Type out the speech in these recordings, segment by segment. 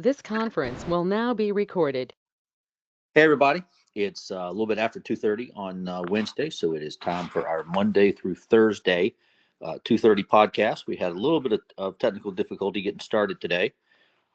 This conference will now be recorded. Hey everybody, it's a little bit after 2:30 on Wednesday, so it is time for our Monday through Thursday 2:30 podcast. We had a little bit of technical difficulty getting started today,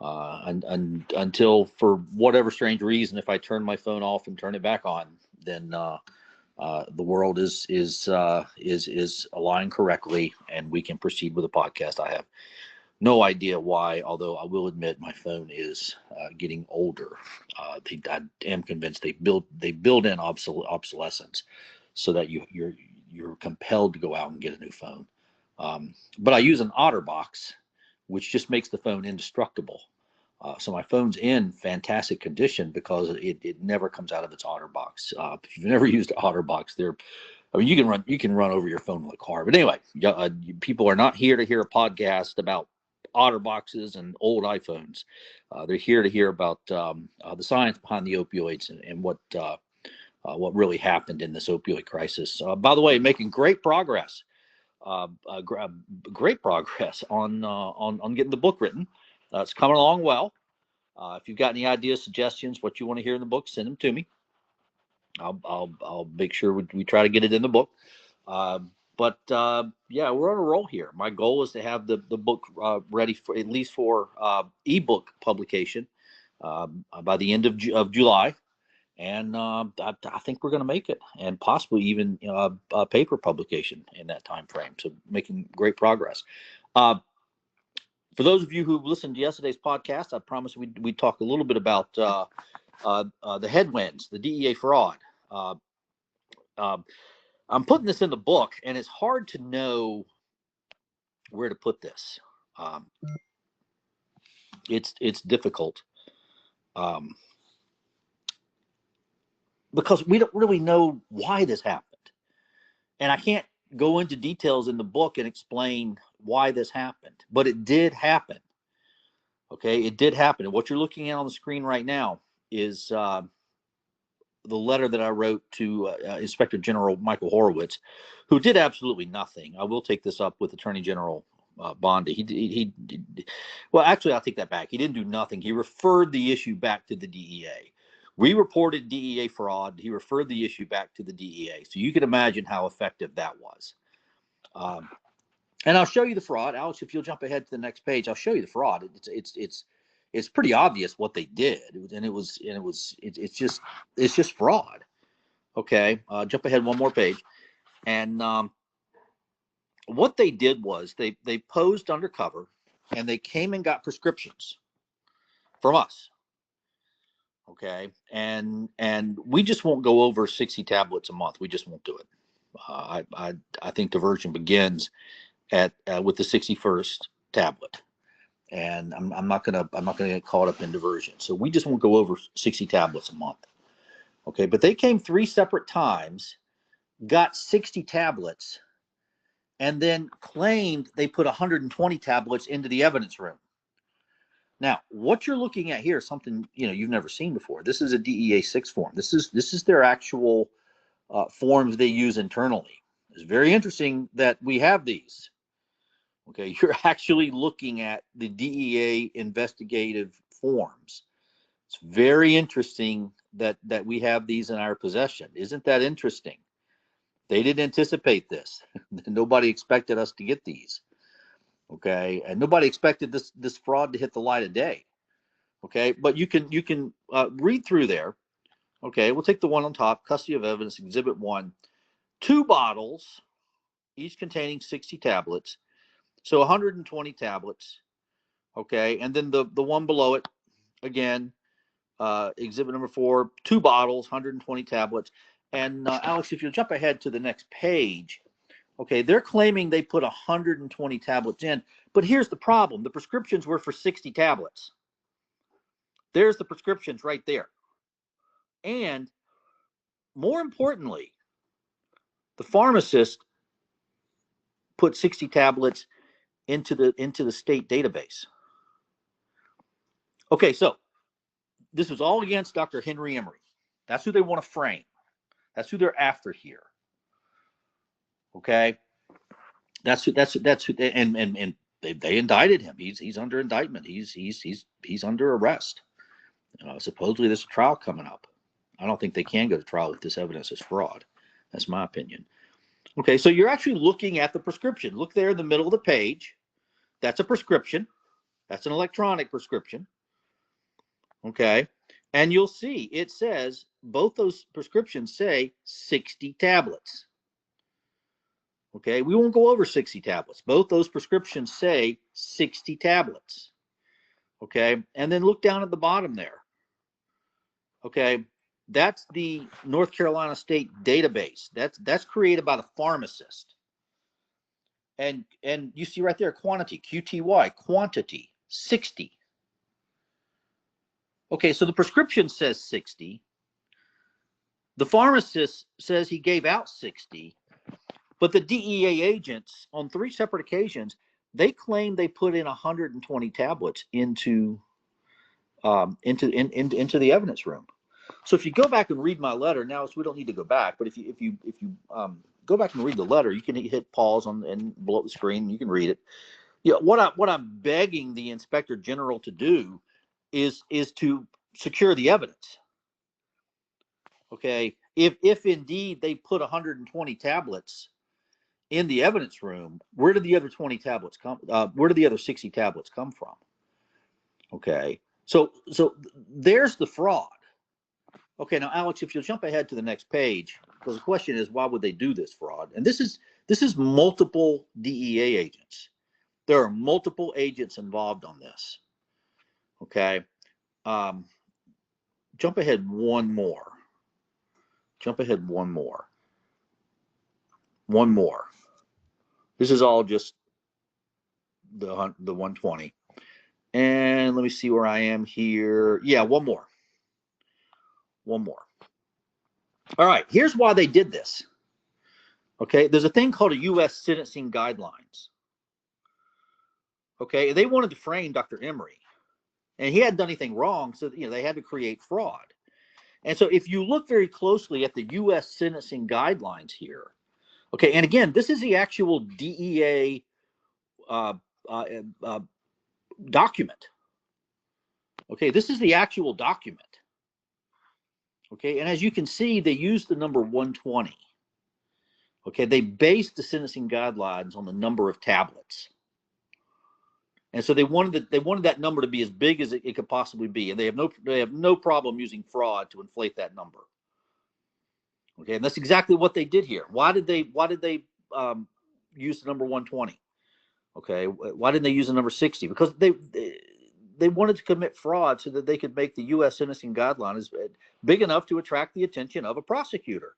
until for whatever strange reason, if I turn my phone off and turn it back on, then the world is aligned correctly, and we can proceed with the podcast. I have no idea why, although I will admit my phone is getting older. I am convinced they build in obsolescence so that you're compelled to go out and get a new phone. But I use an OtterBox, which just makes the phone indestructible. So my phone's in fantastic condition because it never comes out of its OtterBox. If you've never used an OtterBox, I mean, you can run over your phone with a car. But anyway, people are not here to hear a podcast about OtterBoxes and old iPhones. They're here to hear about the science behind the opioids and what really happened in this opioid crisis. By the way, making great progress. Great progress on getting the book written. It's coming along well. If you've got any ideas, suggestions, what you want to hear in the book, send them to me. I'll make sure we try to get it in the book. Yeah, we're on a roll here. My goal is to have the book ready for at least for ebook publication by the end of July, and I think we're going to make it, and possibly even paper publication in that time frame. So making great progress. For those of you who listened to yesterday's podcast, I promised we'd talk a little bit about the headwinds, the DEA fraud. I'm putting this in the book, and it's hard to know where to put this. Um, it's difficult because we don't really know why this happened, and I can't go into details in the book and explain why this happened, but it did happen. Okay, it did happen, and what you're looking at on the screen right now is the letter that I wrote to Inspector General Michael Horowitz, who did absolutely nothing. I will take this up with Attorney General Bondi. Well, actually, I'll take that back. He didn't do nothing. He referred the issue back to the DEA. We reported DEA fraud. He referred the issue back to the DEA. So you can imagine how effective that was. And I'll show you the fraud, Alex. If you'll jump ahead to the next page, I'll show you the fraud. It's pretty obvious what they did, and it's just fraud. Okay, jump ahead one more page, and what they did was they posed undercover, and they came and got prescriptions from us. Okay, and we just won't go over 60 tablets a month. We just won't do it. I think diversion begins at with the 61st tablet, and I'm not gonna get caught up in diversion. So we just won't go over 60 tablets a month. Okay, but they came 3 separate times, got 60 tablets, and then claimed they put 120 tablets into the evidence room. Now, what you're looking at here is something you've never seen before. This is a DEA 6 form. This is their actual forms they use internally. It's very interesting that we have these. Okay, you're actually looking at the DEA investigative forms. It's very interesting that we have these in our possession. Isn't that interesting? They didn't anticipate this. Nobody expected us to get these. Okay, and nobody expected this fraud to hit the light of day. Okay, but you can read through there. Okay, we'll take the one on top, custody of evidence, Exhibit 1. 2 bottles, each containing 60 tablets. So 120 tablets. Okay, and then the one below it, again, exhibit number 4, 2 bottles, 120 tablets. And Alex, if you'll jump ahead to the next page, okay, they're claiming they put 120 tablets in, but here's the problem. The prescriptions were for 60 tablets. There's the prescriptions right there. And more importantly, the pharmacist put 60 tablets into the state database. Okay, so this was all against Dr. Henry Emery. That's who they want to frame. That's who they're after here. Okay, that's who. And they indicted him. He's under indictment. He's under arrest. Supposedly there's a trial coming up. I don't think they can go to trial if this evidence is fraud. That's my opinion. Okay, so you're actually looking at the prescription. Look there in the middle of the page. That's a prescription. That's an electronic prescription. Okay, and you'll see it says both those prescriptions say 60 tablets. Okay, we won't go over 60 tablets. Both those prescriptions say 60 tablets. Okay, and then look down at the bottom there. Okay, that's the North Carolina State database. That's created by the pharmacist. And you see right there, quantity, QTY, quantity, 60. Okay, so the prescription says 60. The pharmacist says he gave out 60, but the DEA agents on 3 separate occasions, they claim they put in 120 tablets into the evidence room. So if you go back and read my letter now, so we don't need to go back, but if you go back and read the letter, you can hit pause and blow up the screen. You can read it. What I'm begging the Inspector General to do is to secure the evidence. Okay, if indeed they put 120 tablets in the evidence room, where did the other 20 tablets come? Where did the other 60 tablets come from? Okay, so there's the fraud. Okay, now Alex, if you'll jump ahead to the next page, because the question is, why would they do this fraud? And this is multiple DEA agents. There are multiple agents involved on this. Okay, jump ahead one more. Jump ahead one more. One more. This is all just the 120. And let me see where I am here. Yeah, one more. One more. All right, here's why they did this. Okay, there's a thing called a U.S. sentencing guidelines. Okay, they wanted to frame Dr. Emery, and he hadn't done anything wrong, so they had to create fraud. And so if you look very closely at the U.S. sentencing guidelines here, okay, and again, this is the actual DEA document. Okay, this is the actual document. Okay, and as you can see, they used the number 120. Okay, they based the sentencing guidelines on the number of tablets. And so they wanted that number to be as big as it could possibly be, and they have no problem using fraud to inflate that number. Okay, and that's exactly what they did here. Why did they use the number 120? Okay, why didn't they use the number 60? Because they wanted to commit fraud so that they could make the U.S. sentencing guidelines big enough to attract the attention of a prosecutor.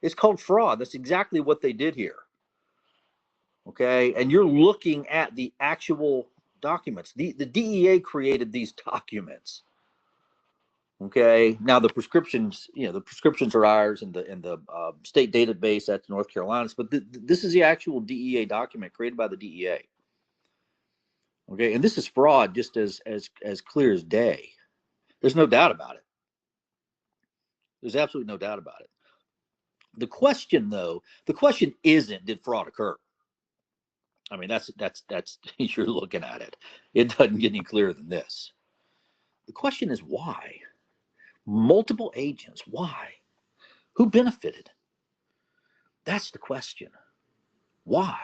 It's called fraud. That's exactly what they did here. Okay, and you're looking at the actual documents. The DEA created these documents. Okay, now the prescriptions, the prescriptions are ours, and the state database that's North Carolina's, but this is the actual DEA document created by the DEA. Okay, and this is fraud just as clear as day. There's no doubt about it. There's absolutely no doubt about it. The question, though, isn't, did fraud occur? I mean, that's you're looking at it. It doesn't get any clearer than this. The question is why? Multiple agents, why? Who benefited? That's the question. Why?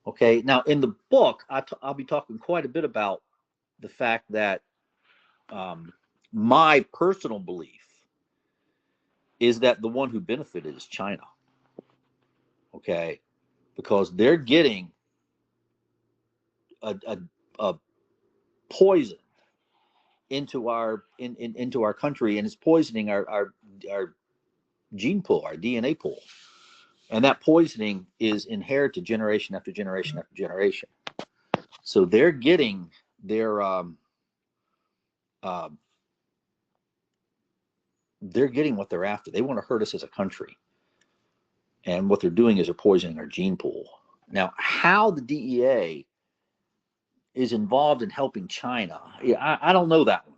Okay, now in the book, I'll be talking quite a bit about the fact that my personal belief is that the one who benefited is China. Okay, because they're getting a poison into our country, and it's poisoning our gene pool, our DNA pool, and that poisoning is inherited generation after generation after generation. So they're getting their they're getting what they're after. They want to hurt us as a country, and what they're doing is they're poisoning our gene pool. Now, how the DEA is involved in helping China, I don't know that one.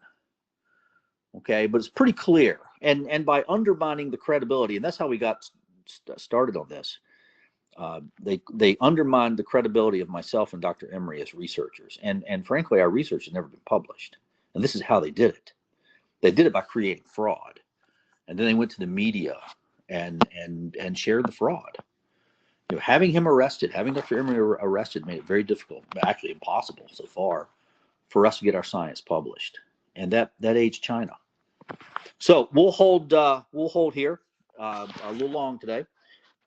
Okay, but it's pretty clear, and by undermining the credibility, and that's how we got started on this. They undermined the credibility of myself and Dr. Emery as researchers, and frankly, our research has never been published. And this is how they did it. They did it by creating fraud, and then they went to the media and shared the fraud. You know, having him arrested, having Dr. Emery arrested, made it very difficult, actually impossible so far, for us to get our science published, and that aged China. So we'll hold here a little long today.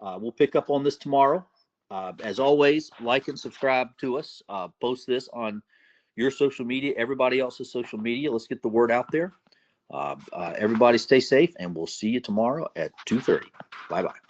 We'll pick up on this tomorrow. As always, like and subscribe to us. Post this on your social media, everybody else's social media. Let's get the word out there. Everybody stay safe, and we'll see you tomorrow at 2:30. Bye-bye.